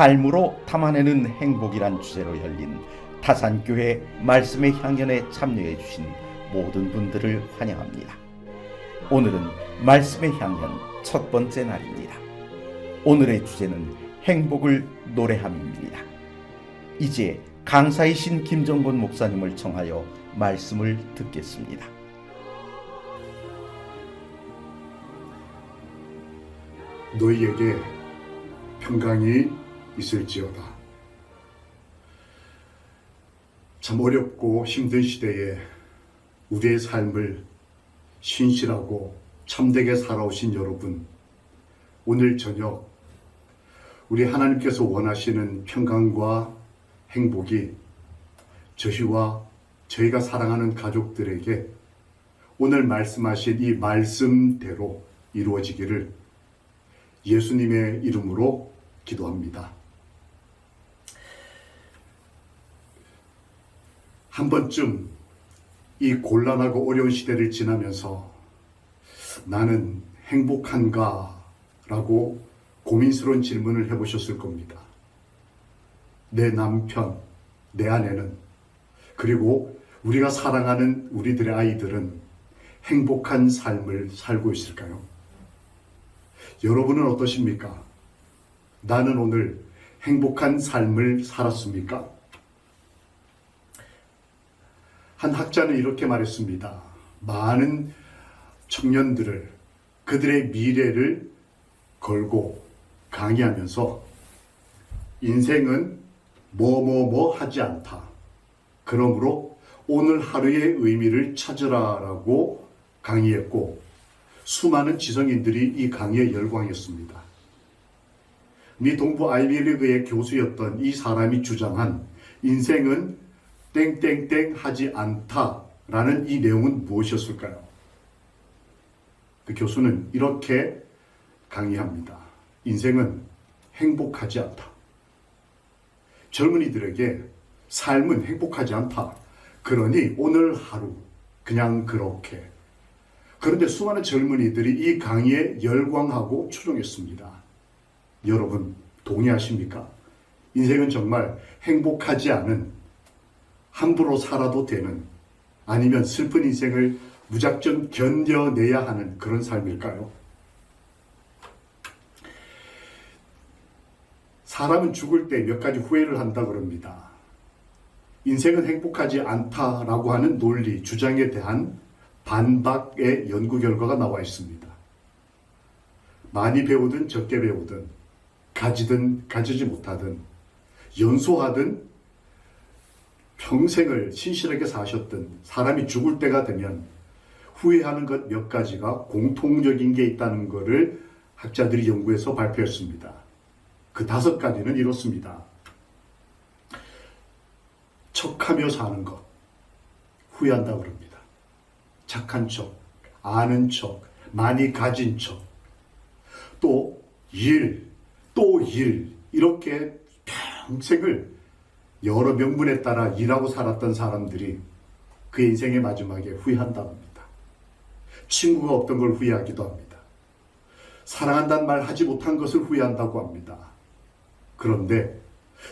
삶으로 담아내는 행복이란 주제로 열린 타산교회 말씀의 향연에 참여해 주신 모든 분들을 환영합니다. 오늘은 말씀의 향연 첫 번째 날입니다. 오늘의 주제는 행복을 노래함입니다. 이제 강사이신 김정곤 목사님을 청하여 말씀을 듣겠습니다. 너희에게 평강이 있을지어다. 참 어렵고 힘든 시대에 우리의 삶을 신실하고 참되게 살아오신 여러분, 오늘 저녁 우리 하나님께서 원하시는 평강과 행복이 저희와 저희가 사랑하는 가족들에게 오늘 말씀하신 이 말씀대로 이루어지기를 예수님의 이름으로 기도합니다. 한 번쯤 이 곤란하고 어려운 시대를 지나면서 나는 행복한가? 라고 고민스러운 질문을 해보셨을 겁니다. 내 남편, 내 아내는, 그리고 우리가 사랑하는 우리들의 아이들은 행복한 삶을 살고 있을까요? 여러분은 어떠십니까? 나는 오늘 행복한 삶을 살았습니까? 한 학자는 이렇게 말했습니다. 많은 청년들을, 그들의 미래를 걸고 강의하면서 인생은 뭐뭐뭐 하지 않다. 그러므로 오늘 하루의 의미를 찾으라라고 강의했고, 수많은 지성인들이 이 강의에 열광했습니다. 미 동부 아이비리그의 교수였던 이 사람이 주장한 인생은 땡땡땡 하지 않다라는 이 내용은 무엇이었을까요? 그 교수는 이렇게 강의합니다. 인생은 행복하지 않다. 젊은이들에게 삶은 행복하지 않다. 그러니 오늘 하루 그냥 그렇게. 그런데 수많은 젊은이들이 이 강의에 열광하고 추종했습니다. 여러분 동의하십니까? 인생은 정말 행복하지 않은, 함부로 살아도 되는, 아니면 슬픈 인생을 무작정 견뎌내야 하는 그런 삶일까요? 사람은 죽을 때 몇 가지 후회를 한다 그럽니다. 인생은 행복하지 않다라고 하는 논리, 주장에 대한 반박의 연구 결과가 나와 있습니다. 많이 배우든 적게 배우든, 가지든 가지지 못하든, 연소하든 평생을 신실하게 사셨던 사람이 죽을 때가 되면 후회하는 것 몇 가지가 공통적인 게 있다는 것을 학자들이 연구해서 발표했습니다. 그 5가지는 이렇습니다. 척하며 사는 것, 후회한다고 그럽니다. 착한 척, 아는 척, 많이 가진 척, 또 일, 이렇게 평생을 여러 명분에 따라 일하고 살았던 사람들이 그 인생의 마지막에 후회한다고 합니다. 친구가 없던 걸 후회하기도 합니다. 사랑한다는 말 하지 못한 것을 후회한다고 합니다. 그런데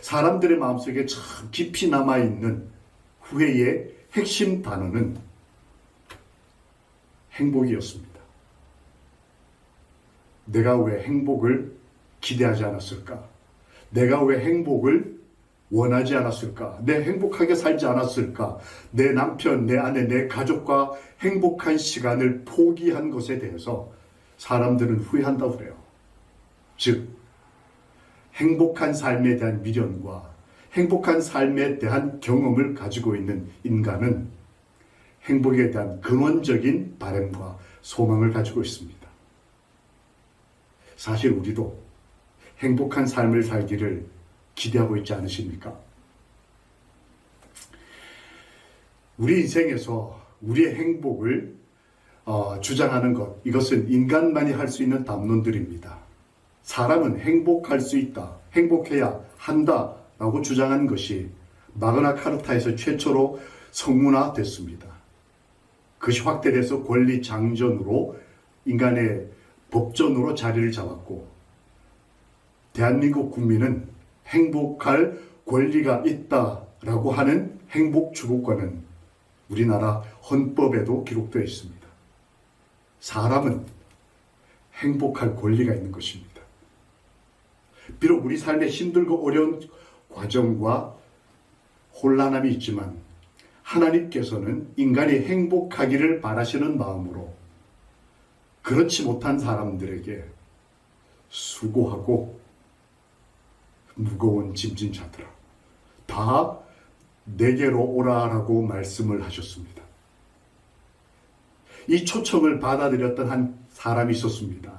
사람들의 마음속에 참 깊이 남아있는 후회의 핵심 단어는 행복이었습니다. 내가 왜 행복을 기대하지 않았을까? 내가 왜 행복을 원하지 않았을까? 내 행복하게 살지 않았을까? 내 남편, 내 아내, 내 가족과 행복한 시간을 포기한 것에 대해서 사람들은 후회한다고 그래요. 즉, 행복한 삶에 대한 미련과 행복한 삶에 대한 경험을 가지고 있는 인간은 행복에 대한 근원적인 바람과 소망을 가지고 있습니다. 사실 우리도 행복한 삶을 살기를 기대하고 있지 않으십니까? 우리 인생에서 우리의 행복을 주장하는 것, 이것은 인간만이 할 수 있는 담론들입니다. 사람은 행복할 수 있다, 행복해야 한다 라고 주장한 것이 마그나 카르타에서 최초로 성문화됐습니다. 그것이 확대돼서 권리 장전으로 인간의 법전으로 자리를 잡았고, 대한민국 국민은 행복할 권리가 있다라고 하는 행복 추구권은 우리나라 헌법에도 기록되어 있습니다. 사람은 행복할 권리가 있는 것입니다. 비록 우리 삶에 힘들고 어려운 과정과 혼란함이 있지만 하나님께서는 인간이 행복하기를 바라시는 마음으로 그렇지 못한 사람들에게 수고하고 무거운 짐진 자들아 다 내게로 오라라고 말씀을 하셨습니다. 이 초청을 받아들였던 한 사람이 있었습니다.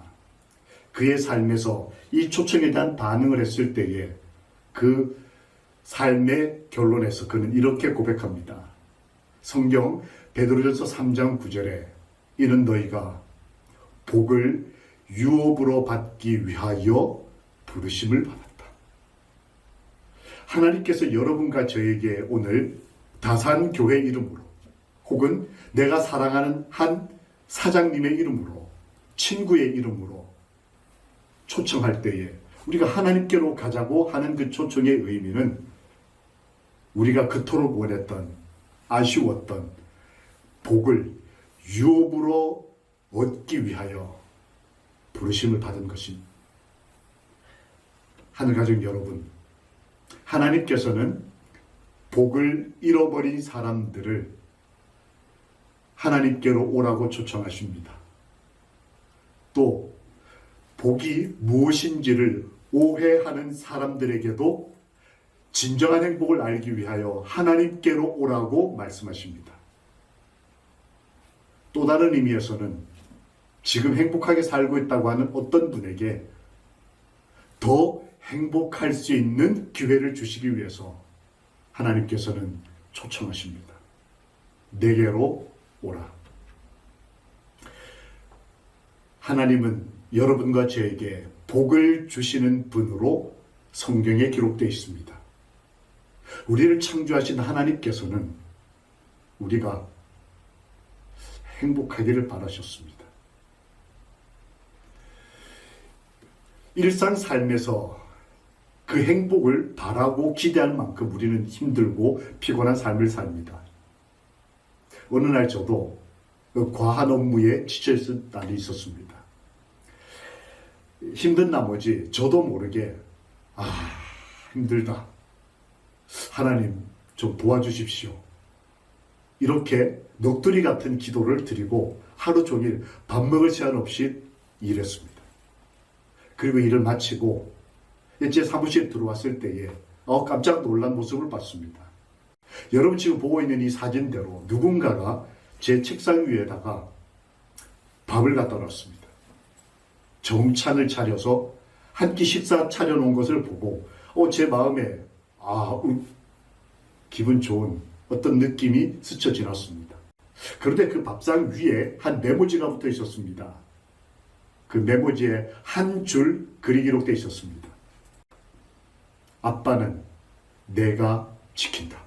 그의 삶에서 이 초청에 대한 반응을 했을 때에 그 삶의 결론에서 그는 이렇게 고백합니다. 성경 베드로전서 3장 9절에 이는 너희가 복을 유업으로 받기 위하여 부르심을 받았다. 하나님께서 여러분과 저에게 오늘 다산교회 이름으로 혹은 내가 사랑하는 한 사장님의 이름으로 친구의 이름으로 초청할 때에 우리가 하나님께로 가자고 하는 그 초청의 의미는 우리가 그토록 원했던 아쉬웠던 복을 유업으로 얻기 위하여 부르심을 받은 것입니다. 하늘가족 여러분, 하나님께서는 복을 잃어버린 사람들을 하나님께로 오라고 초청하십니다. 또 복이 무엇인지를 오해하는 사람들에게도 진정한 행복을 알기 위하여 하나님께로 오라고 말씀하십니다. 또 다른 의미에서는 지금 행복하게 살고 있다고 하는 어떤 분에게 더 행복할 수 있는 기회를 주시기 위해서 하나님께서는 초청하십니다. 내게로 오라. 하나님은 여러분과 저에게 복을 주시는 분으로 성경에 기록되어 있습니다. 우리를 창조하신 하나님께서는 우리가 행복하기를 바라셨습니다. 일상 삶에서 그 행복을 바라고 기대할 만큼 우리는 힘들고 피곤한 삶을 삽니다. 어느 날 저도 그 과한 업무에 지쳐있을 날이 있었습니다. 힘든 나머지 저도 모르게 힘들다. 하나님 좀 도와주십시오. 이렇게 넋두리 같은 기도를 드리고 하루 종일 밥 먹을 시간 없이 일했습니다. 그리고 일을 마치고 제 사무실에 들어왔을 때에 깜짝 놀란 모습을 봤습니다. 여러분 지금 보고 있는 이 사진대로 누군가가 제 책상 위에다가 밥을 갖다 놨습니다. 정찬을 차려서 한 끼 식사 차려놓은 것을 보고 제 마음에 기분 좋은 어떤 느낌이 스쳐 지났습니다. 그런데 그 밥상 위에 한 메모지가 붙어 있었습니다. 그 메모지에 한 줄 글이 기록되어 있었습니다. 아빠는 내가 지킨다.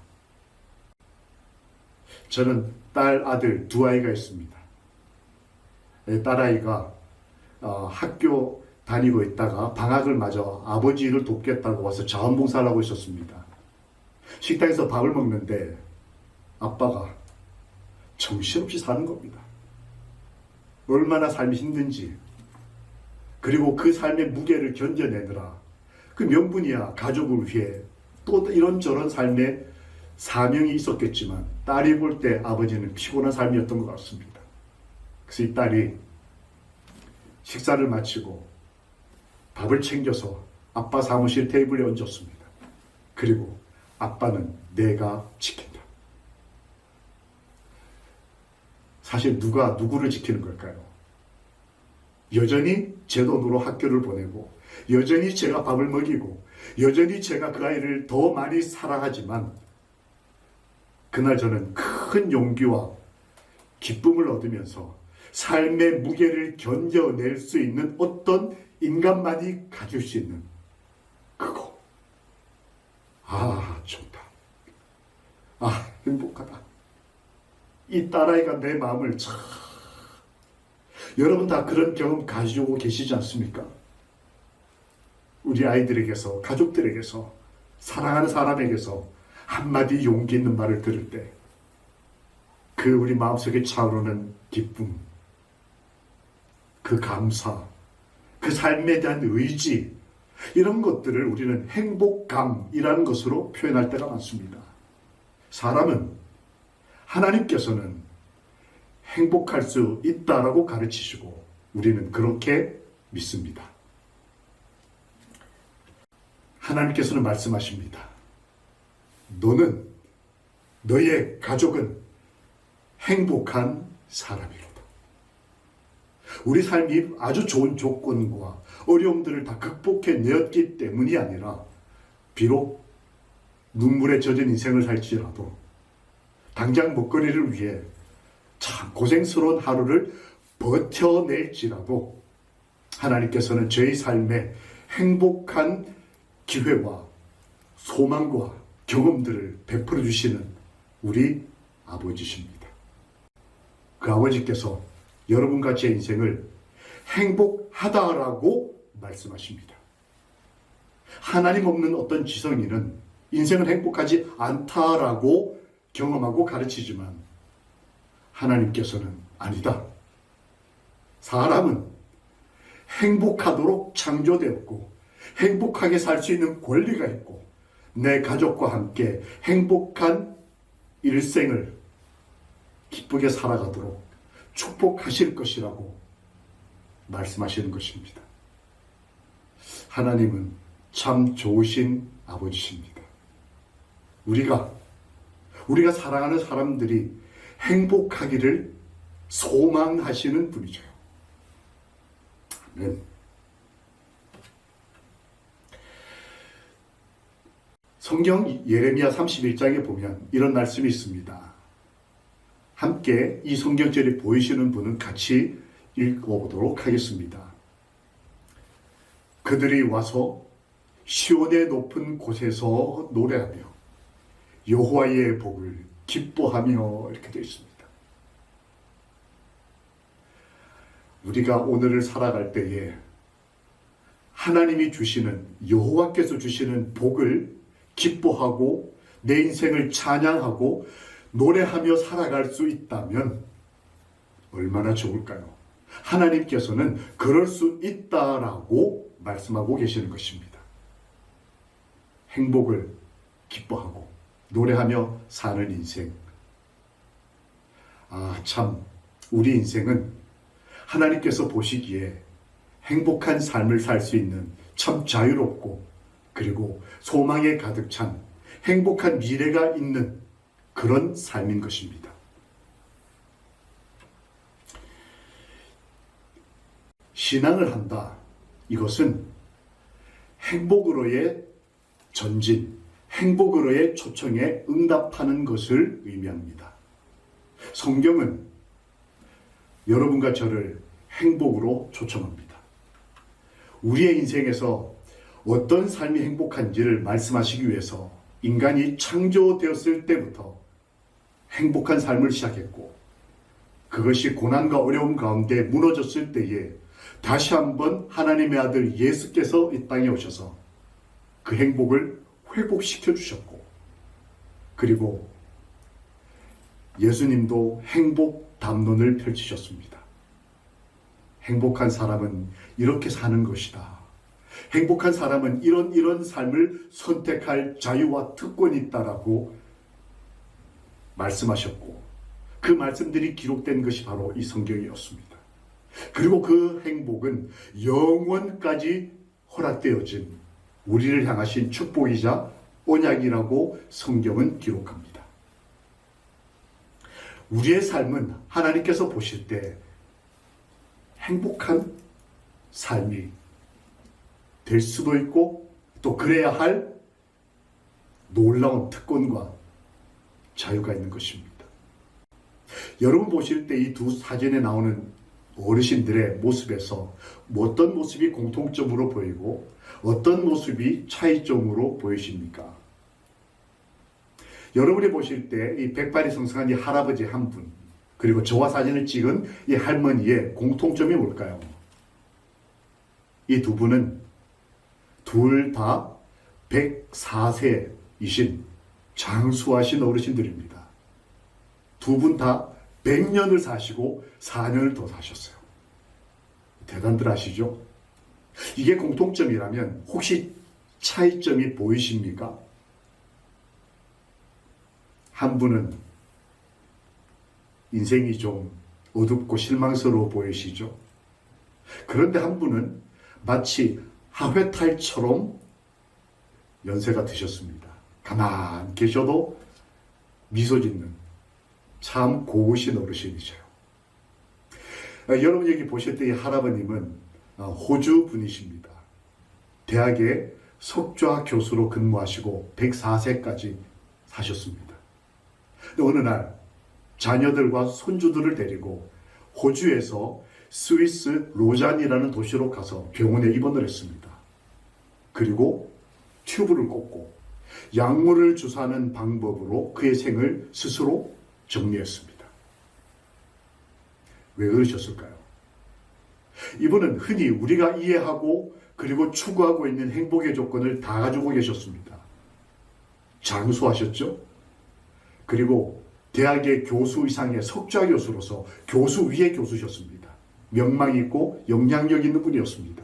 저는 딸, 아들 두 아이가 있습니다. 딸아이가 학교 다니고 있다가 방학을 맞아 아버지 일을 돕겠다고 와서 자원봉사를 하고 있었습니다. 식당에서 밥을 먹는데 아빠가 정신없이 사는 겁니다. 얼마나 삶이 힘든지, 그리고 그 삶의 무게를 견뎌내느라 그 명분이야 가족을 위해 또 이런저런 삶의 사명이 있었겠지만 딸이 볼 때 아버지는 피곤한 삶이었던 것 같습니다. 그래서 이 딸이 식사를 마치고 밥을 챙겨서 아빠 사무실 테이블에 얹었습니다. 그리고 아빠는 내가 지킨다. 사실 누가 누구를 지키는 걸까요? 여전히 제 돈으로 학교를 보내고 여전히 제가 밥을 먹이고 여전히 제가 그 아이를 더 많이 사랑하지만 그날 저는 큰 용기와 기쁨을 얻으면서 삶의 무게를 견뎌낼 수 있는 어떤 인간만이 가질 수 있는 그거. 좋다. 행복하다. 이 딸아이가 내 마음을 여러분 다 그런 경험 가지고 계시지 않습니까? 우리 아이들에게서, 가족들에게서 사랑하는 사람에게서 한마디 용기 있는 말을 들을 때 그 우리 마음속에 차오르는 기쁨, 그 감사, 그 삶에 대한 의지, 이런 것들을 우리는 행복감이라는 것으로 표현할 때가 많습니다. 사람은 하나님께서는 행복할 수 있다라고 가르치시고 우리는 그렇게 믿습니다. 하나님께서는 말씀하십니다. 너의 가족은 행복한 사람이로다. 우리 삶이 아주 좋은 조건과 어려움들을 다 극복해내었기 때문이 아니라 비록 눈물에 젖은 인생을 살지라도 당장 먹거리를 위해 참 고생스러운 하루를 버텨낼지라도 하나님께서는 저희 삶에 행복한 기회와 소망과 경험들을 베풀어 주시는 우리 아버지십니다. 그 아버지께서 여러분과 제 인생을 행복하다라고 말씀하십니다. 하나님 없는 어떤 지성인은 인생은 행복하지 않다라고 경험하고 가르치지만 하나님께서는 아니다. 사람은 행복하도록 창조되었고 행복하게 살 수 있는 권리가 있고 내 가족과 함께 행복한 일생을 기쁘게 살아가도록 축복하실 것이라고 말씀하시는 것입니다. 하나님은 참 좋으신 아버지십니다. 우리가 사랑하는 사람들이 행복하기를 소망하시는 분이죠. 아멘. 성경 예레미야 31장에 보면 이런 말씀이 있습니다. 함께 이 성경절이 보이시는 분은 같이 읽어보도록 하겠습니다. 그들이 와서 시온의 높은 곳에서 노래하며 여호와의 복을 기뻐하며 이렇게 되어 있습니다. 우리가 오늘을 살아갈 때에 하나님이 주시는 여호와께서 주시는 복을 기뻐하고 내 인생을 찬양하고 노래하며 살아갈 수 있다면 얼마나 좋을까요? 하나님께서는 그럴 수 있다라고 말씀하고 계시는 것입니다. 행복을 기뻐하고 노래하며 사는 인생. 참 우리 인생은 하나님께서 보시기에 행복한 삶을 살 수 있는 참 자유롭고 그리고 소망에 가득 찬 행복한 미래가 있는 그런 삶인 것입니다. 신앙을 한다. 이것은 행복으로의 전진, 행복으로의 초청에 응답하는 것을 의미합니다. 성경은 여러분과 저를 행복으로 초청합니다. 우리의 인생에서 어떤 삶이 행복한지를 말씀하시기 위해서 인간이 창조되었을 때부터 행복한 삶을 시작했고 그것이 고난과 어려움 가운데 무너졌을 때에 다시 한번 하나님의 아들 예수께서 이 땅에 오셔서 그 행복을 회복시켜 주셨고 그리고 예수님도 행복 담론을 펼치셨습니다. 행복한 사람은 이렇게 사는 것이다. 행복한 사람은 이런 삶을 선택할 자유와 특권이 있다라고 말씀하셨고 그 말씀들이 기록된 것이 바로 이 성경이었습니다. 그리고 그 행복은 영원까지 허락되어진 우리를 향하신 축복이자 언약이라고 성경은 기록합니다. 우리의 삶은 하나님께서 보실 때 행복한 삶이 될 수도 있고 또 그래야 할 놀라운 특권과 자유가 있는 것입니다. 여러분 보실 때 이 두 사진에 나오는 어르신들의 모습에서 어떤 모습이 공통점으로 보이고 어떤 모습이 차이점으로 보이십니까? 여러분이 보실 때 이 백발이 성성한 이 할아버지 한 분, 그리고 저와 사진을 찍은 이 할머니의 공통점이 뭘까요? 이 두 분은 둘 다 104세이신 장수하신 어르신들입니다. 두 분 다 100년을 사시고 4년을 더 사셨어요. 대단들 하시죠? 이게 공통점이라면 혹시 차이점이 보이십니까? 한 분은 인생이 좀 어둡고 실망스러워 보이시죠? 그런데 한 분은 마치 하회탈처럼 연세가 드셨습니다. 가만 계셔도 미소 짓는 참 고우신 어르신이죠. 여러분 여기 보실 때 이 할아버님은 호주 분이십니다. 대학의 석좌 교수로 근무하시고 104세까지 사셨습니다. 근데 어느 날 자녀들과 손주들을 데리고 호주에서 스위스 로잔이라는 도시로 가서 병원에 입원을 했습니다. 그리고 튜브를 꽂고 약물을 주사하는 방법으로 그의 생을 스스로 정리했습니다. 왜 그러셨을까요? 이분은 흔히 우리가 이해하고 그리고 추구하고 있는 행복의 조건을 다 가지고 계셨습니다. 장수하셨죠? 그리고 대학의 교수 이상의 석좌 교수로서 교수 위의 교수셨습니다. 명망 있고 영향력 있는 분이었습니다.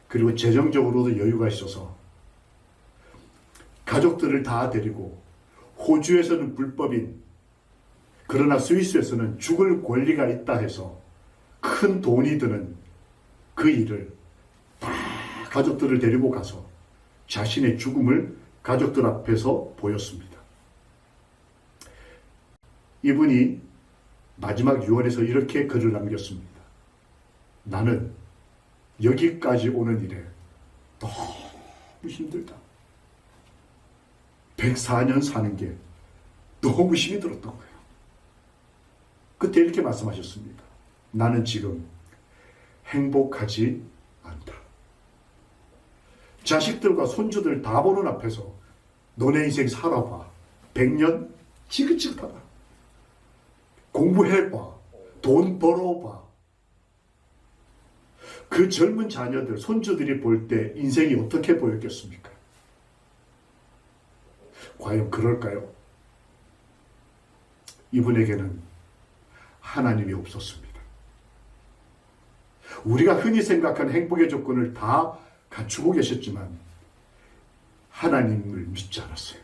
그리고 재정적으로도 여유가 있어서 가족들을 다 데리고 호주에서는 불법인 그러나 스위스에서는 죽을 권리가 있다 해서 큰 돈이 드는 그 일을 다 가족들을 데리고 가서 자신의 죽음을 가족들 앞에서 보였습니다. 이분이 마지막 유언에서 이렇게 글을 남겼습니다. 나는 여기까지 오는 일에 너무 힘들다. 104년 사는 게 너무 힘이 들었던 거예요. 그때 이렇게 말씀하셨습니다. 나는 지금 행복하지 않다. 자식들과 손주들 다 보는 앞에서 너네 인생 살아봐. 100년 지긋지긋하다. 공부해봐. 돈 벌어봐. 그 젊은 자녀들, 손주들이 볼 때 인생이 어떻게 보였겠습니까? 과연 그럴까요? 이분에게는 하나님이 없었습니다. 우리가 흔히 생각하는 행복의 조건을 다 갖추고 계셨지만 하나님을 믿지 않았어요.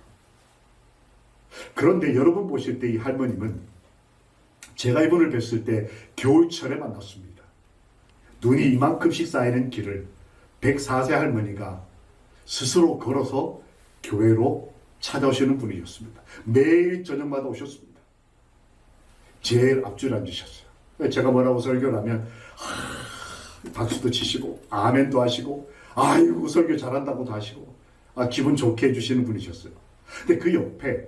그런데 여러분 보실 때 이 할머님은 제가 이분을 뵀을 때 겨울철에 만났습니다. 눈이 이만큼씩 쌓이는 길을 104세 할머니가 스스로 걸어서 교회로 찾아오시는 분이었습니다. 매일 저녁마다 오셨습니다. 제일 앞줄 앉으셨어요. 제가 뭐라고 설교를 하면 박수도 치시고 아멘도 하시고 아이고 설교 잘한다고도 하시고 기분 좋게 해주시는 분이셨어요. 근데 그 옆에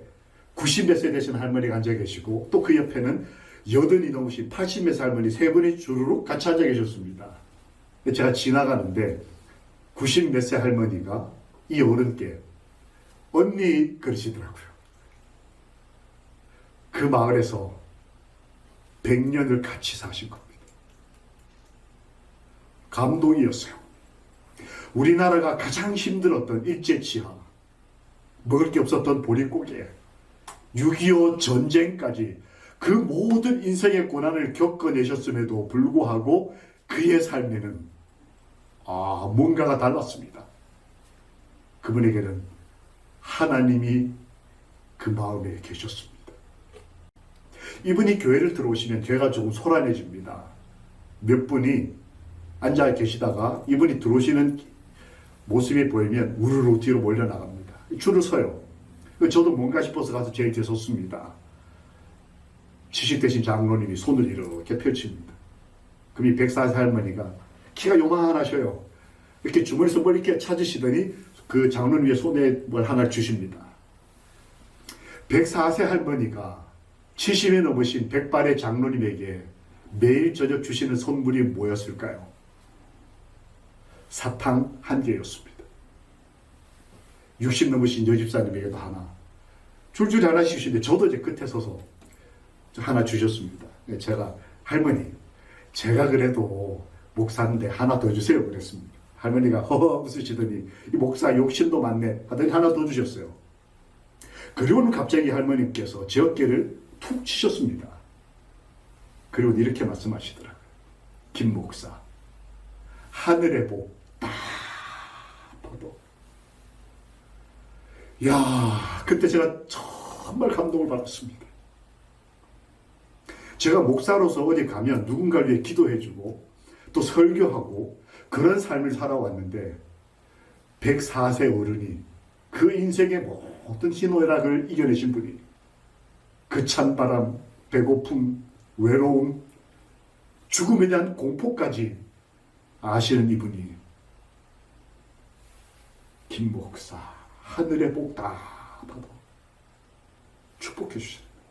90몇 세 되신 할머니가 앉아 계시고 또 그 옆에는 80이 넘으신 80몇 세 할머니 세 분이 주르륵 같이 앉아 계셨습니다. 제가 지나가는데 90몇 세 할머니가 이 어른께 언니 그러시더라고요. 그 마을에서 100년을 같이 사신 겁니다. 감동이었어요. 우리나라가 가장 힘들었던 일제치하, 먹을 게 없었던 보릿고개, 6.25 전쟁까지 그 모든 인생의 고난을 겪어내셨음에도 불구하고 그의 삶에는 뭔가가 달랐습니다. 그분에게는 하나님이 그 마음에 계셨습니다. 이분이 교회를 들어오시면 교회가 조금 소란해집니다. 몇 분이 앉아 계시다가 이분이 들어오시는 모습이 보이면 우르르 뒤로 몰려나갑니다. 줄을 서요. 저도 뭔가 싶어서 가서 제일 뒤에 섰습니다. 70 되신 장로님이 손을 이렇게 펼칩니다. 그럼 이 104세 할머니가 키가 요만하셔요. 이렇게 주머니에서 뭘 이렇게 찾으시더니 그 장로님의 손에 뭘 하나 주십니다. 104세 할머니가 70이 넘으신 백발의 장로님에게 매일 저녁 주시는 선물이 뭐였을까요? 사탕 한 개였습니다. 60 넘으신 여집사님에게도 하나. 줄줄이 하나씩 주시는데 저도 이제 끝에 서서 하나 주셨습니다. 제가 할머니 제가 그래도 목사인데 하나 더 주세요 그랬습니다. 할머니가 허허 웃으시더니 이 목사 욕심도 많네 하더니 하나 더 주셨어요. 그리고는 갑자기 할머니께서 제 어깨를 툭 치셨습니다. 그리고 이렇게 말씀하시더라고요. 김 목사, 하늘의 복 딱 봐도. 야, 그때 제가 정말 감동을 받았습니다. 제가 목사로서 어디 가면 누군가를 위해 기도해주고 또 설교하고 그런 삶을 살아왔는데 104세 어른이 그 인생의 모든 희노애락을 이겨내신 분이 그 찬바람, 배고픔, 외로움, 죽음에 대한 공포까지 아시는 이분이 김 목사, 하늘의 복 다 받아 축복해 주시는 거예요.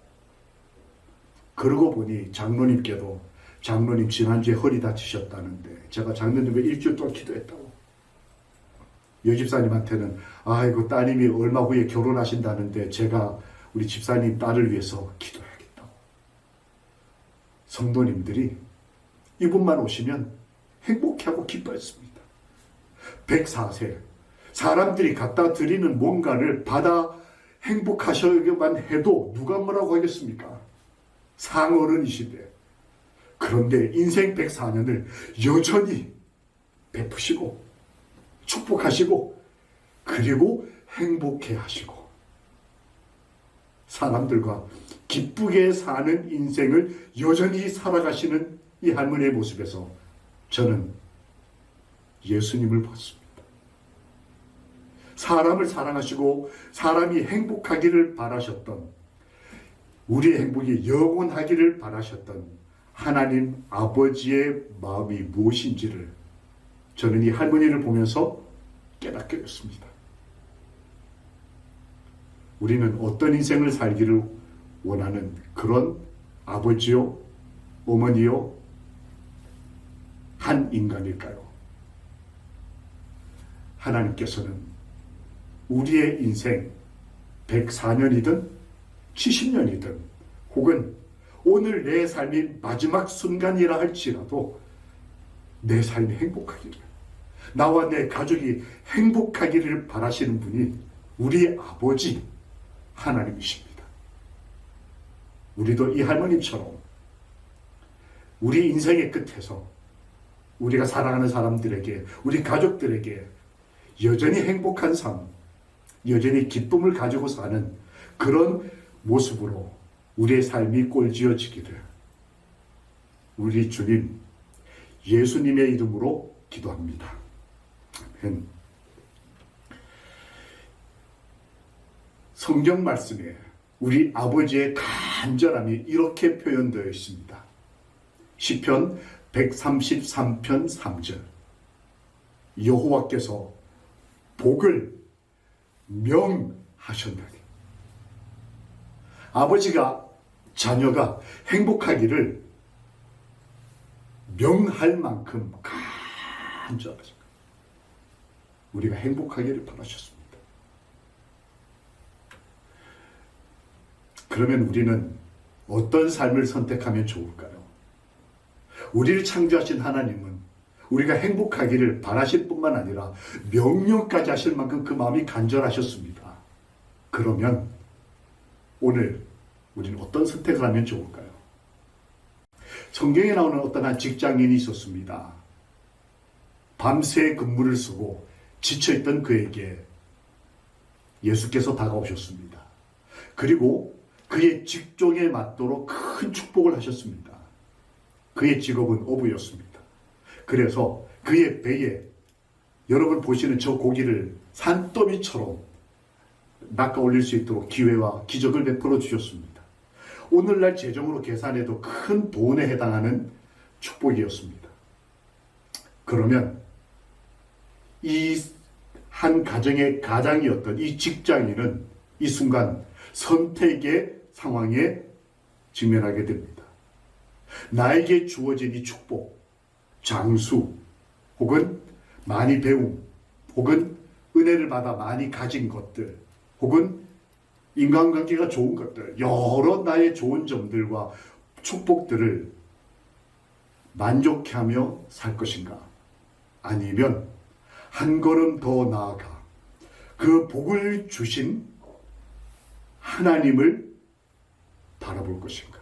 그러고 보니 장로님께도 장로님 지난주에 허리 다치셨다는데 제가 장로님께 일주일 동안 기도했다고. 여집사님한테는 아이고 따님이 얼마 후에 결혼하신다는데 제가 우리 집사님 딸을 위해서 기도해야겠다고. 성도님들이 이분만 오시면 행복해하고 기뻐했습니다. 104세 사람들이 갖다 드리는 뭔가를 받아 행복하셔야만 해도 누가 뭐라고 하겠습니까? 상어른이신데. 그런데 인생 104년을 여전히 베푸시고 축복하시고 그리고 행복해 하시고 사람들과 기쁘게 사는 인생을 여전히 살아가시는 이 할머니의 모습에서 저는 예수님을 봤습니다. 사람을 사랑하시고 사람이 행복하기를 바라셨던, 우리의 행복이 영원하기를 바라셨던 하나님 아버지의 마음이 무엇인지를 저는 이 할머니를 보면서 깨닫게 됐습니다. 우리는 어떤 인생을 살기를 원하는 그런 아버지요, 어머니요, 한 인간일까요? 하나님께서는 우리의 인생 104년이든 70년이든 혹은 오늘 내 삶이 마지막 순간이라 할지라도 내 삶이 행복하기를, 나와 내 가족이 행복하기를 바라시는 분이 우리의 아버지 하나님이십니다. 우리도 이 할머님처럼 우리 인생의 끝에서 우리가 사랑하는 사람들에게, 우리 가족들에게 여전히 행복한 삶, 여전히 기쁨을 가지고 사는 그런 모습으로 우리의 삶이 꼴지어지기를 우리 주님 예수님의 이름으로 기도합니다. 아멘. 성경 말씀에 우리 아버지의 간절함이 이렇게 표현되어 있습니다. 시편 133편 3절. 여호와께서 복을 명하셨나니. 아버지가 자녀가 행복하기를 명할 만큼 간절하십니다. 우리가 행복하기를 바라셨습니다. 그러면 우리는 어떤 삶을 선택하면 좋을까요? 우리를 창조하신 하나님은 우리가 행복하기를 바라실 뿐만 아니라 명령까지 하실 만큼 그 마음이 간절하셨습니다. 그러면 오늘 우리는 어떤 선택을 하면 좋을까요? 성경에 나오는 어떤 한 직장인이 있었습니다. 밤새 근무를 쓰고 지쳐있던 그에게 예수께서 다가오셨습니다. 그리고 그의 직종에 맞도록 큰 축복을 하셨습니다. 그의 직업은 어부였습니다. 그래서 그의 배에 여러분 보시는 저 고기를 산더미처럼 낚아 올릴 수 있도록 기회와 기적을 베풀어 주셨습니다. 오늘날 재정으로 계산해도 큰 돈에 해당하는 축복이었습니다. 그러면 이 한 가정의 가장이었던 이 직장인은 이 순간 선택의 상황에 직면하게 됩니다. 나에게 주어진 이 축복, 장수, 혹은 많이 배움, 혹은 은혜를 받아 많이 가진 것들, 혹은 인간관계가 좋은 것들, 여러 나의 좋은 점들과 축복들을 만족해하며 살 것인가? 아니면 한 걸음 더 나아가 그 복을 주신 하나님을 바라볼 것인가?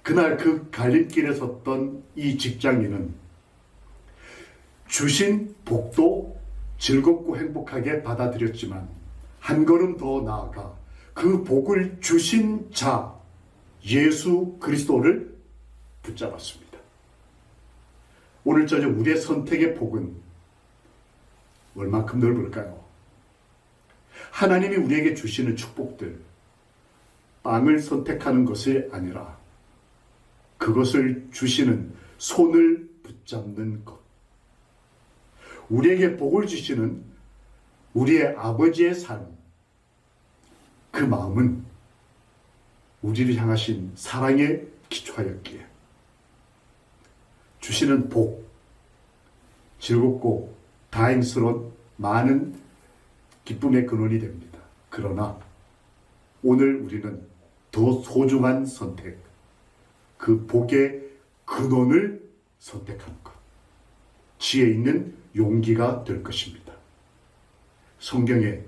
그날 그 갈림길에 섰던 이 직장인은 주신 복도 즐겁고 행복하게 받아들였지만 한 걸음 더 나아가 그 복을 주신 자 예수 그리스도를 붙잡았습니다. 오늘 저녁 우리의 선택의 복은 얼만큼 넓을까요? 하나님이 우리에게 주시는 축복들, 빵을 선택하는 것이 아니라 그것을 주시는 손을 붙잡는 것. 우리에게 복을 주시는 우리의 아버지의 삶, 그 마음은 우리를 향하신 사랑에 기초하였기에 주시는 복, 즐겁고 다행스러운 많은 기쁨의 근원이 됩니다. 그러나 오늘 우리는 더 소중한 선택, 그 복의 근원을 선택하는 것, 지혜 있는 용기가 될 것입니다. 성경에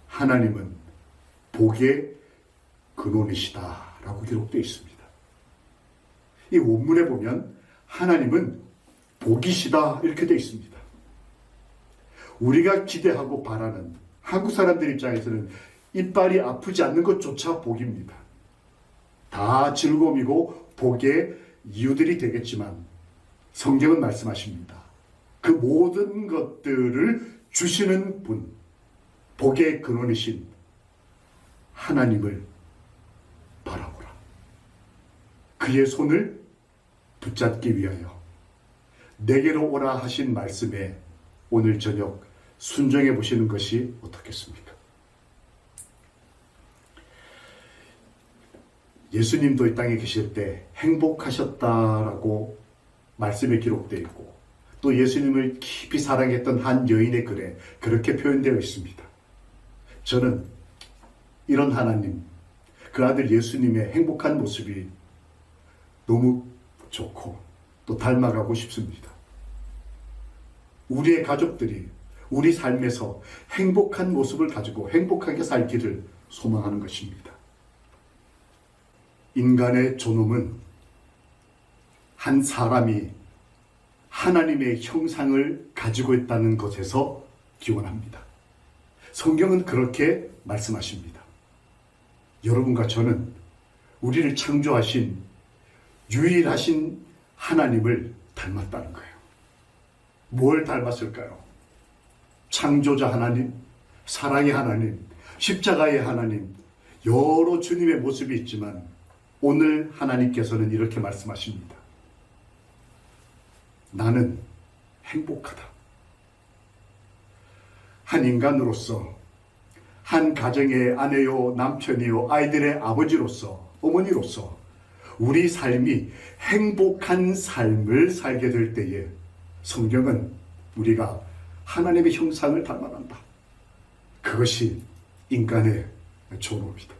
하나님은 복의 근원이시다라고 기록되어 있습니다. 이 원문에 보면 하나님은 복이시다 이렇게 되어 있습니다. 우리가 기대하고 바라는 한국 사람들 입장에서는 이빨이 아프지 않는 것조차 복입니다. 다 즐거움이고 복의 이유들이 되겠지만 성경은 말씀하십니다. 그 모든 것들을 주시는 분, 복의 근원이신 하나님을 바라보라. 그의 손을 붙잡기 위하여 내게로 오라 하신 말씀에 오늘 저녁 순종해 보시는 것이 어떻겠습니까? 예수님도 이 땅에 계실 때 행복하셨다라고 말씀에 기록되어 있고 또 예수님을 깊이 사랑했던 한 여인의 글에 그렇게 표현되어 있습니다. 저는 이런 하나님, 그 아들 예수님의 행복한 모습이 너무 좋고 또 닮아가고 싶습니다. 우리의 가족들이 우리 삶에서 행복한 모습을 가지고 행복하게 살기를 소망하는 것입니다. 인간의 존엄은 한 사람이 하나님의 형상을 가지고 있다는 것에서 기원합니다. 성경은 그렇게 말씀하십니다. 여러분과 저는 우리를 창조하신 유일하신 하나님을 닮았다는 거예요. 뭘 닮았을까요? 창조자 하나님, 사랑의 하나님, 십자가의 하나님, 여러 주님의 모습이 있지만 오늘 하나님께서는 이렇게 말씀하십니다. 나는 행복하다. 한 인간으로서, 한 가정의 아내요, 남편이요, 아이들의 아버지로서, 어머니로서 우리 삶이 행복한 삶을 살게 될 때에 성경은 우리가 하나님의 형상을 닮아간다. 그것이 인간의 존엄이다.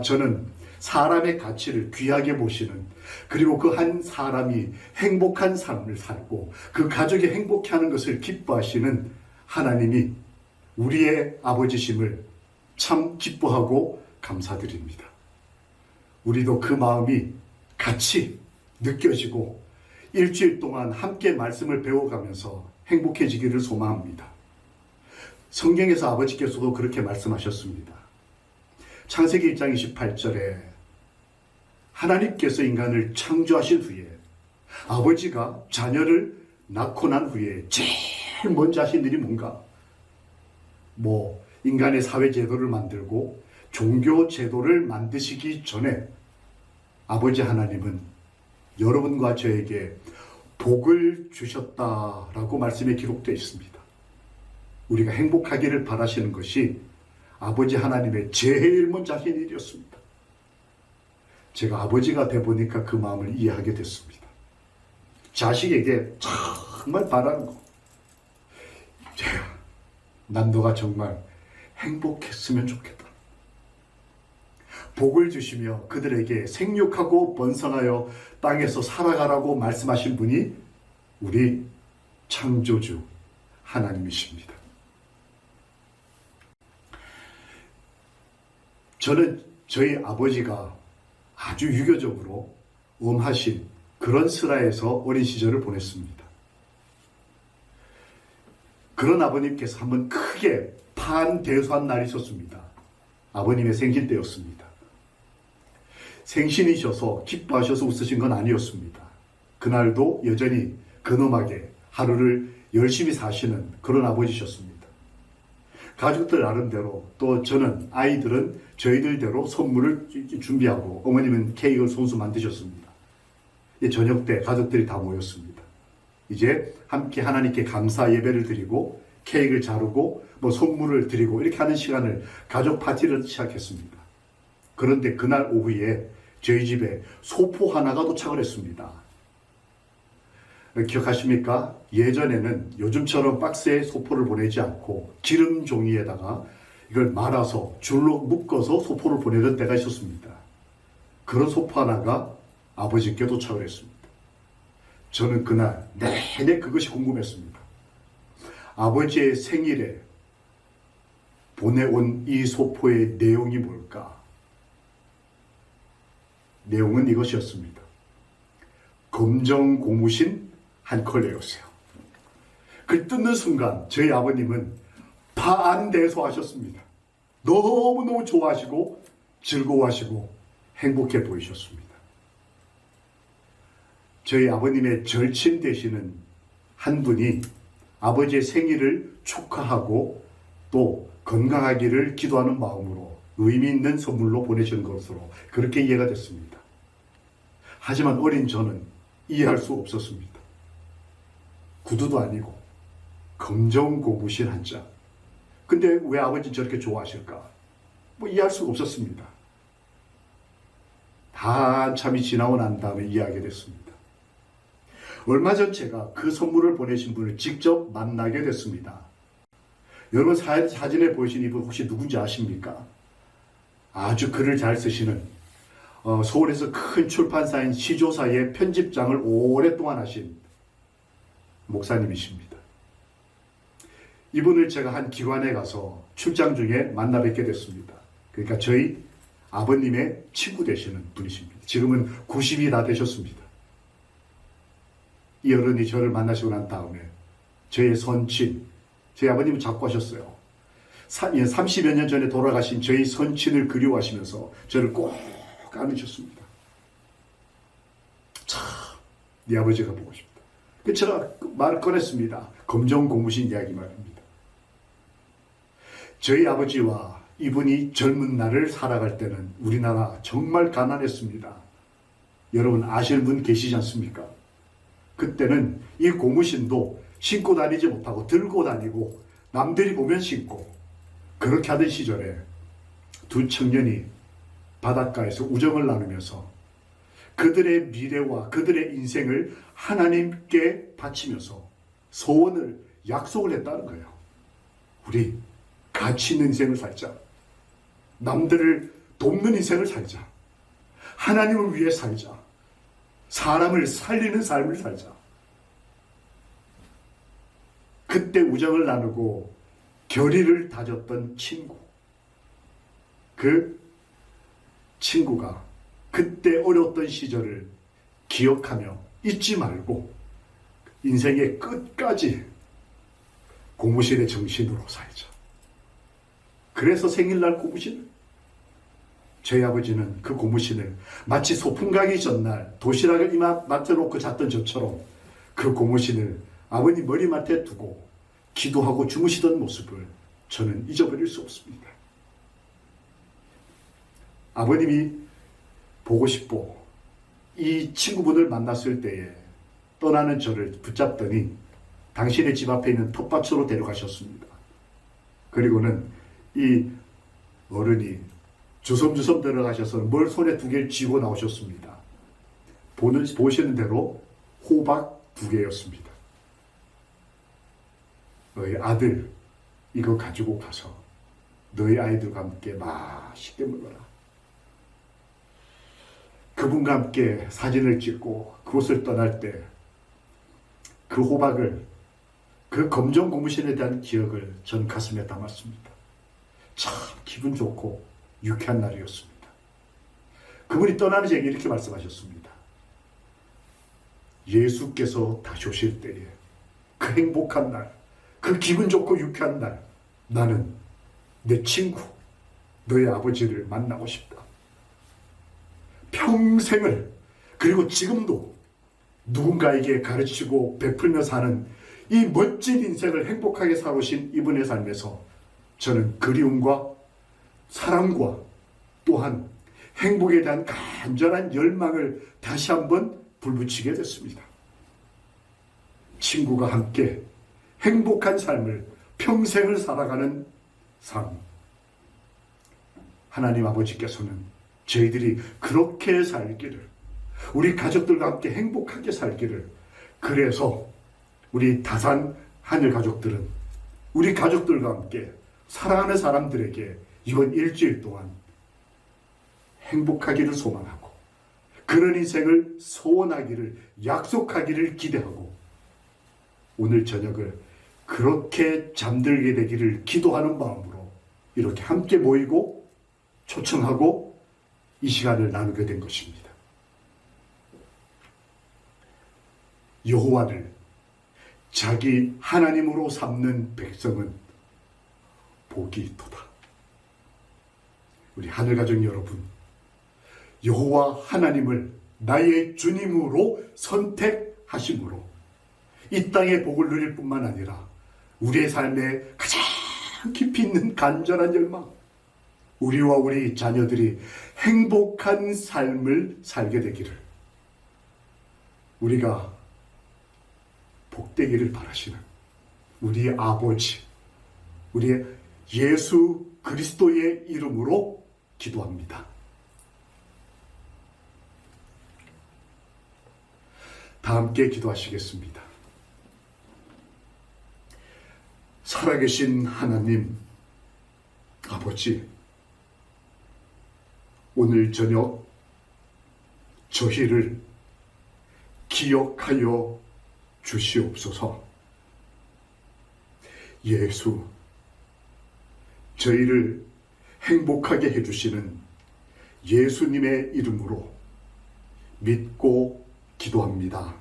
저는 사람의 가치를 귀하게 보시는, 그리고 그 한 사람이 행복한 삶을 살고 그 가족이 행복해하는 것을 기뻐하시는 하나님이 우리의 아버지심을 참 기뻐하고 감사드립니다. 우리도 그 마음이 같이 느껴지고 일주일 동안 함께 말씀을 배워가면서 행복해지기를 소망합니다. 성경에서 아버지께서도 그렇게 말씀하셨습니다. 창세기 1장 28절에 하나님께서 인간을 창조하신 후에 아버지가 자녀를 낳고 난 후에 제일 먼저 하신 일이 뭔가? 인간의 사회제도를 만들고 종교제도를 만드시기 전에 아버지 하나님은 여러분과 저에게 복을 주셨다라고 말씀에 기록되어 있습니다. 우리가 행복하기를 바라시는 것이 아버지 하나님의 제일 먼저 하신 일이었습니다. 제가 아버지가 돼 보니까 그 마음을 이해하게 됐습니다. 자식에게 정말 바라는 거. 난 너가 정말 행복했으면 좋겠다. 복을 주시며 그들에게 생육하고 번성하여 땅에서 살아가라고 말씀하신 분이 우리 창조주 하나님이십니다. 저는 저희 아버지가 아주 유교적으로 엄하신 그런 슬하에서 어린 시절을 보냈습니다. 그런 아버님께서 한번 크게 판대소한 날이 있었습니다. 아버님의 생신 때였습니다. 생신이셔서 기뻐하셔서 웃으신 건 아니었습니다. 그날도 여전히 근엄하게 하루를 열심히 사시는 그런 아버지셨습니다. 가족들 나름대로 또 저는 아이들은 저희들대로 선물을 준비하고 어머님은 케이크를 손수 만드셨습니다. 저녁 때 가족들이 다 모였습니다. 이제 함께 하나님께 감사 예배를 드리고 케이크를 자르고 선물을 드리고 이렇게 하는 시간을 가족 파티를 시작했습니다. 그런데 그날 오후에 저희 집에 소포 하나가 도착을 했습니다. 기억하십니까? 예전에는 요즘처럼 박스에 소포를 보내지 않고 기름 종이에다가 이걸 말아서 줄로 묶어서 소포를 보내던 때가 있었습니다. 그런 소포 하나가 아버지께 도착을 했습니다. 저는 그날 내내 그것이 궁금했습니다. 아버지의 생일에 보내온 이 소포의 내용이 뭘까? 내용은 이것이었습니다. 검정 고무신 한 컬레였어요. 그 뜯는 순간 저희 아버님은 판대소하셨습니다. 너무너무 좋아하시고 즐거워하시고 행복해 보이셨습니다. 저희 아버님의 절친 되시는 한 분이 아버지의 생일을 축하하고 또 건강하기를 기도하는 마음으로 의미 있는 선물로 보내신 것으로 그렇게 이해가 됐습니다. 하지만 어린 저는 이해할 수 없었습니다. 구두도 아니고 검정 고무신 한 장. 근데 왜 아버지 저렇게 좋아하실까? 이해할 수가 없었습니다. 한참이 지나고 난 다음에 이해하게 됐습니다. 얼마 전 제가 그 선물을 보내신 분을 직접 만나게 됐습니다. 여러분 사진에 보이신 이분 혹시 누군지 아십니까? 아주 글을 잘 쓰시는 서울에서 큰 출판사인 시조사의 편집장을 오랫동안 하신 목사님이십니다. 이분을 제가 한 기관에 가서 출장 중에 만나 뵙게 됐습니다. 그러니까 저희 아버님의 친구 되시는 분이십니다. 지금은 90이 다 되셨습니다. 이 어른이 저를 만나시고 난 다음에 저의 선친, 저희 아버님은 자꾸 하셨어요. 30여 년 전에 돌아가신 저희 선친을 그리워하시면서 저를 꼭 안으셨습니다. 참, 네 아버지가 보고 싶다. 제가 말을 꺼냈습니다. 검정 고무신 이야기 말입니다. 저희 아버지와 이분이 젊은 날을 살아갈 때는 우리나라 정말 가난했습니다. 여러분 아시는 분 계시지 않습니까? 그때는 이 고무신도 신고 다니지 못하고 들고 다니고 남들이 보면 신고 그렇게 하던 시절에 두 청년이 바닷가에서 우정을 나누면서 그들의 미래와 그들의 인생을 하나님께 바치면서 소원을 약속을 했다는 거예요. 우리 가치 있는 인생을 살자. 남들을 돕는 인생을 살자. 하나님을 위해 살자. 사람을 살리는 삶을 살자. 그때 우정을 나누고 결의를 다졌던 친구. 그 친구가 그때 어려웠던 시절을 기억하며 잊지 말고 인생의 끝까지 고무신의 정신으로 살자. 그래서 생일날 고무신을 저희 아버지는 그 고무신을 마치 소풍 가기 전날 도시락을 이마에 놓고 잤던 저처럼 그 고무신을 아버님 머리맡에 두고 기도하고 주무시던 모습을 저는 잊어버릴 수 없습니다. 아버님이 보고 싶고 이 친구분을 만났을 때에 떠나는 저를 붙잡더니 당신의 집 앞에 있는 텃밭으로 데려가셨습니다. 그리고는 이 어른이 주섬주섬 들어가셔서 뭘 손에 2개를 쥐고 나오셨습니다. 보시는 대로 호박 2개였습니다. 너희 아들 이거 가지고 가서 너희 아이들과 함께 맛있게 먹어라. 그분과 함께 사진을 찍고 그곳을 떠날 때 그 호박을, 그 검정 고무신에 대한 기억을 전 가슴에 담았습니다. 참 기분 좋고 유쾌한 날이었습니다. 그분이 떠나면서 이렇게 말씀하셨습니다. 예수께서 다시 오실 때에 그 행복한 날, 그 기분 좋고 유쾌한 날, 나는 내 친구, 너의 아버지를 만나고 싶다. 평생을, 그리고 지금도 누군가에게 가르치고 베풀며 사는 이 멋진 인생을 행복하게 살아오신 이분의 삶에서 저는 그리움과 사랑과 또한 행복에 대한 간절한 열망을 다시 한번 불붙이게 됐습니다. 친구가 함께 행복한 삶을, 평생을 살아가는 삶. 하나님 아버지께서는 저희들이 그렇게 살기를, 우리 가족들과 함께 행복하게 살기를, 그래서 우리 다산 하늘 가족들은 우리 가족들과 함께 사랑하는 사람들에게 이번 일주일 동안 행복하기를 소망하고 그런 인생을 소원하기를, 약속하기를 기대하고 오늘 저녁을 그렇게 잠들게 되기를 기도하는 마음으로 이렇게 함께 모이고 초청하고 이 시간을 나누게 된 것입니다. 여호와를 자기 하나님으로 삼는 백성은 복이 있도다. 우리 하늘가족 여러분, 여호와 하나님을 나의 주님으로 선택하심으로 이 땅의 복을 누릴 뿐만 아니라 우리의 삶에 가장 깊이 있는 간절한 열망, 우리와 우리 자녀들이 행복한 삶을 살게 되기를, 우리가 복되기를 바라시는 우리 아버지, 우리 예수 그리스도의 이름으로 기도합니다. 다 함께 기도하시겠습니다. 살아계신 하나님 아버지, 오늘 저녁 저희를 기억하여 주시옵소서. 예수, 저희를 행복하게 해주시는 예수님의 이름으로 믿고 기도합니다.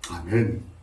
아멘.